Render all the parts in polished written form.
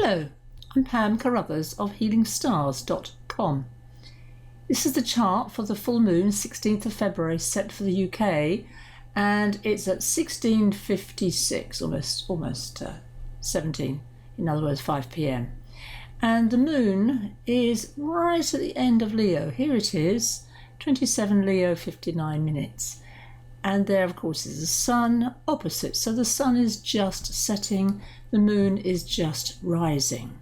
Hello, I'm Pam Carruthers of healingstars.com. This is the chart for the full moon, 16th of February, set for the UK, and it's at 16:56, almost 17, in other words 5 p.m. And the moon is right at the end of Leo. Here it is, 27 Leo, 59 minutes. And there, of course, is the sun opposite. So the sun is just setting, the moon is just rising.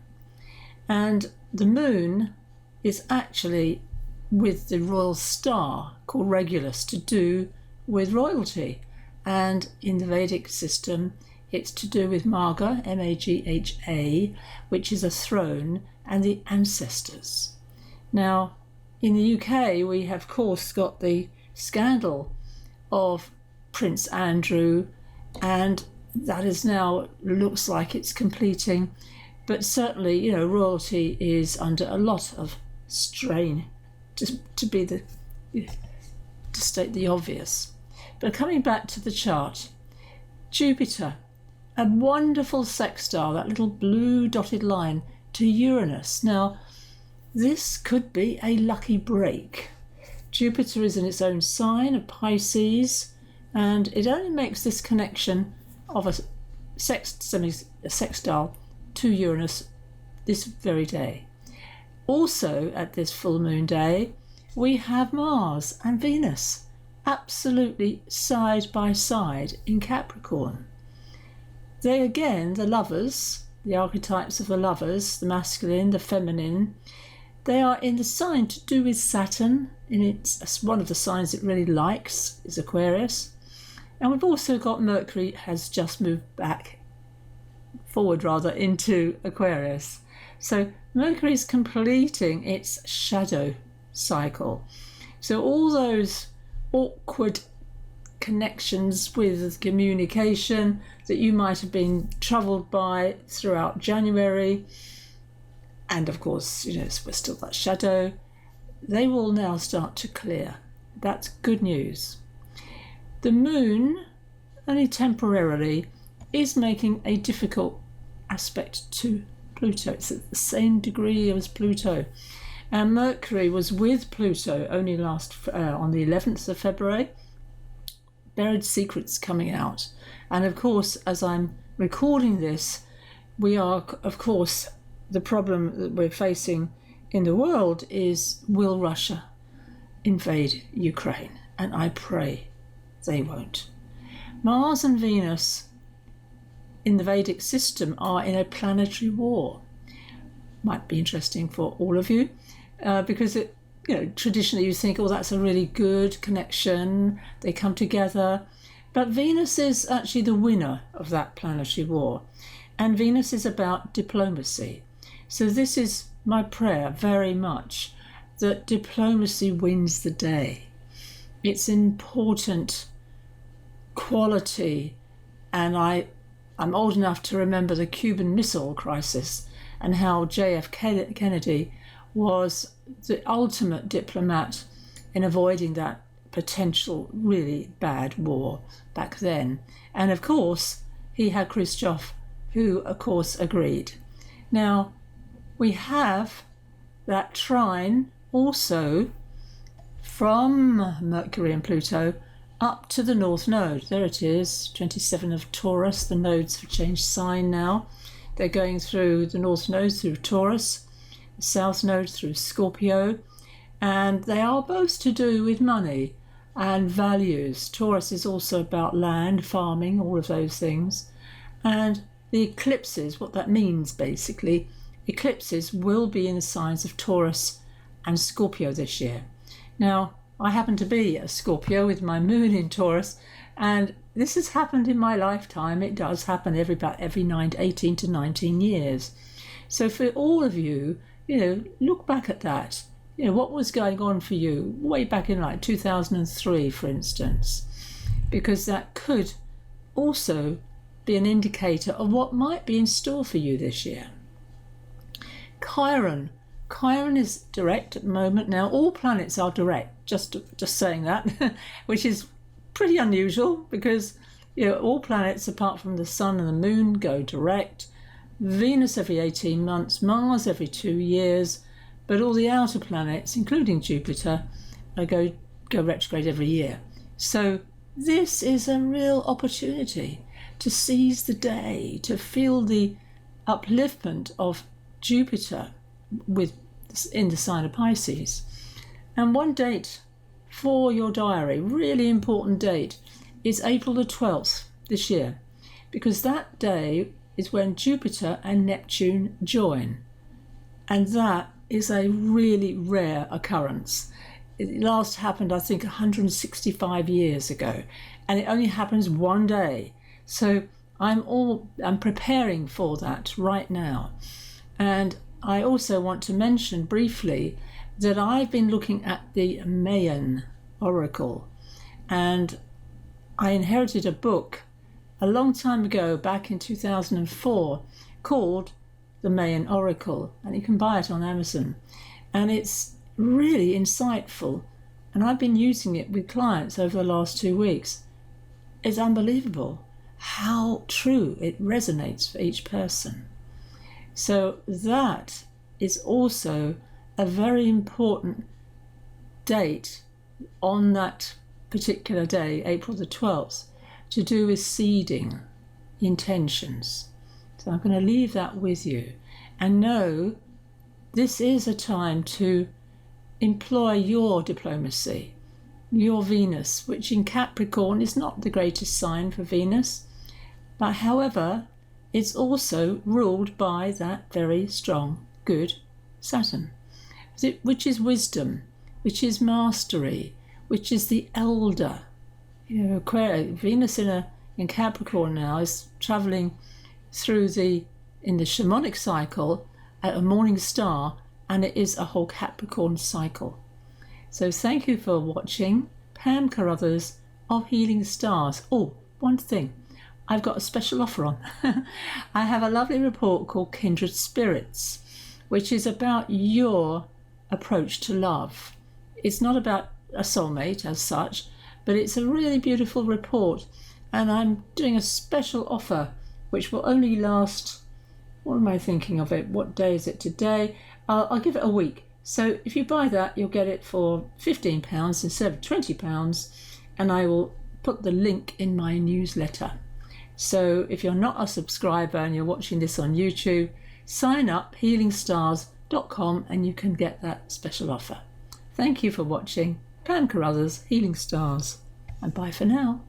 And the moon is actually with the royal star called Regulus, to do with royalty. And in the Vedic system, it's to do with Magha, Magha, which is a throne, and the ancestors. Now, in the UK, we have, of course, got the scandal of Prince Andrew, and that is now looks like it's completing, but certainly, royalty is under a lot of strain, to state the obvious. But coming back to the chart, Jupiter, a wonderful sextile, that little blue dotted line, to Uranus. Now, this could be a lucky break. Jupiter is in its own sign of Pisces, and it only makes this connection of a sextile to Uranus this very day. Also, at this full moon day, we have Mars and Venus absolutely side by side in Capricorn. They again, the lovers, the archetypes of the lovers, the masculine, the feminine, they are in the sign to do with Saturn, and it's one of the signs it really likes is Aquarius. And we've also got Mercury has just moved forward into Aquarius. So Mercury is completing its shadow cycle. So all those awkward connections with communication that you might have been troubled by throughout January, and of course, we're still that shadow, they will now start to clear. That's good news. The moon, only temporarily, is making a difficult aspect to Pluto. It's at the same degree as Pluto. And Mercury was with Pluto only on the 11th of February. Buried secrets coming out. And of course, as I'm recording this, we are, of course, the problem that we're facing in the world is, will Russia invade Ukraine? And I pray they won't. Mars and Venus in the Vedic system are in a planetary war. Might be interesting for all of you, because traditionally you think, oh, that's a really good connection, they come together. But Venus is actually the winner of that planetary war. And Venus is about diplomacy. So this is my prayer very much, that diplomacy wins the day. It's important quality, and I'm old enough to remember the Cuban Missile Crisis and how J.F. Kennedy was the ultimate diplomat in avoiding that potential really bad war back then. And of course, he had Khrushchev, who of course agreed. Now, we have that trine also from Mercury and Pluto up to the North Node. There it is, 27 of Taurus. The nodes have changed sign now. They're going through the North Node through Taurus, the South Node through Scorpio, and they are both to do with money and values. Taurus is also about land, farming, all of those things. And the eclipses, what that means basically, eclipses will be in the signs of Taurus and Scorpio this year. Now, I happen to be a Scorpio with my moon in Taurus, and this has happened in my lifetime. It does happen every 18 to 19 years. So for all of you, look back at that. What was going on for you way back in 2003, for instance, because that could also be an indicator of what might be in store for you this year. Chiron is direct at the moment. Now, all planets are direct, just saying that, which is pretty unusual because all planets apart from the sun and the moon go direct. Venus every 18 months, Mars every 2 years, but all the outer planets, including Jupiter, go retrograde every year. So this is a real opportunity to seize the day, to feel the upliftment of Jupiter in the sign of Pisces. And one date for your diary, really important date, is April the 12th this year, because that day is when Jupiter and Neptune join. And that is a really rare occurrence. It last happened, I think, 165 years ago, and it only happens one day. So I'm preparing for that right now. And I also want to mention briefly that I've been looking at the Mayan Oracle, and I inherited a book a long time ago, back in 2004, called the Mayan Oracle, and you can buy it on Amazon. And it's really insightful, and I've been using it with clients over the last 2 weeks. It's unbelievable how true it resonates for each person. So that is also a very important date on that particular day, April the 12th, to do with seeding intentions. So I'm going to leave that with you, and know this is a time to employ your diplomacy, your Venus, which in Capricorn is not the greatest sign for Venus, but however, it's also ruled by that very strong, good Saturn, which is wisdom, which is mastery, which is the elder. Venus in Capricorn now is travelling through in the shamanic cycle at a morning star, and it is a whole Capricorn cycle. So thank you for watching Pam Carruthers of Healing Stars. Oh, one thing, I've got a special offer on. I have a lovely report called Kindred Spirits, which is about your approach to love. It's not about a soulmate as such, but it's a really beautiful report, and I'm doing a special offer which will only last, what am I thinking of it? What day is it today? I'll give it a week. So if you buy that, you'll get it for £15 instead of £20, and I will put the link in my newsletter. So if you're not a subscriber and you're watching this on YouTube, sign up healingstars.com and you can get that special offer. Thank you for watching Pam Carruthers, Healing Stars, and bye for now.